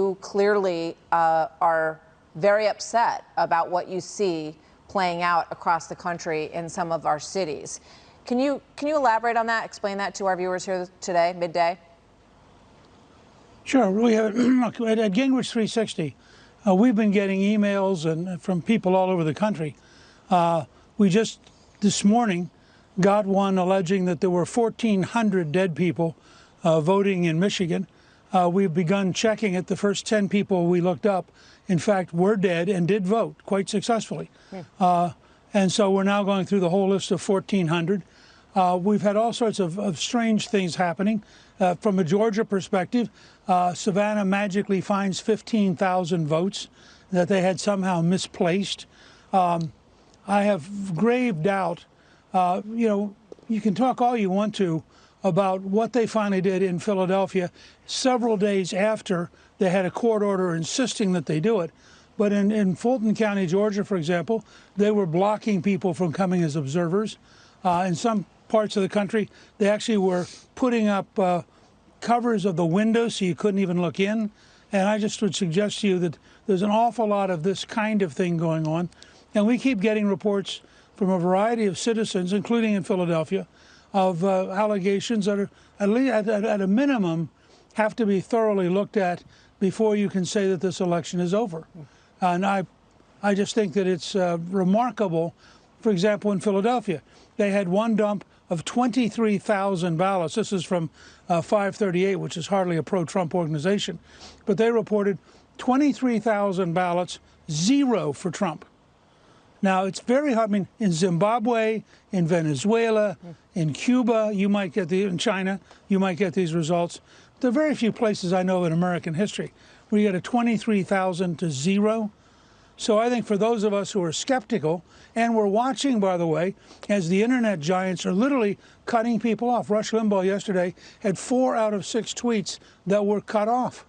you clearly are very upset about what you see playing out across the country in some of our cities. Can you elaborate on that? Explain that to our viewers here today, midday? Sure. We have look, at Gingrich 360. We've been getting emails and from people all over the country. We just this morning got one alleging that there were 1,400 dead people voting in Michigan. We've begun checking it. The first 10 people we looked up, in fact, were dead and did vote quite successfully. And so we're now going through the whole list of 1,400. We've had all sorts of strange things happening. From a Georgia perspective, Savannah magically finds 15,000 votes that they had somehow misplaced. I have grave doubt. You can talk all you want to about what they finally did in Philadelphia several days after they had a court order insisting that they do it. But in Fulton County, Georgia, for example, they were blocking people from coming as observers. In some parts of the country, they actually were putting up covers of the windows so you couldn't even look in. And I just would suggest to you that there's an awful lot of this kind of thing going on. And we keep getting reports from a variety of citizens, including in Philadelphia, of allegations that are, at least at a minimum, have to be thoroughly looked at before you can say that this election is over. And I just think that it's remarkable. For example, in Philadelphia, they had one dump of 23,000 ballots. This is from 538, which is hardly a pro-Trump organization. But they reported 23,000 ballots, 0 for Trump. Now, it's very hard. I mean, in Zimbabwe, in Venezuela, in Cuba, you might get in China, you might get these results. There are very few places I know in American history where you get a 23,000 to 0. So I think for those of us who are skeptical, and we're watching, by the way, as the internet giants are literally cutting people off. Rush Limbaugh yesterday had 4 out of 6 tweets that were cut off.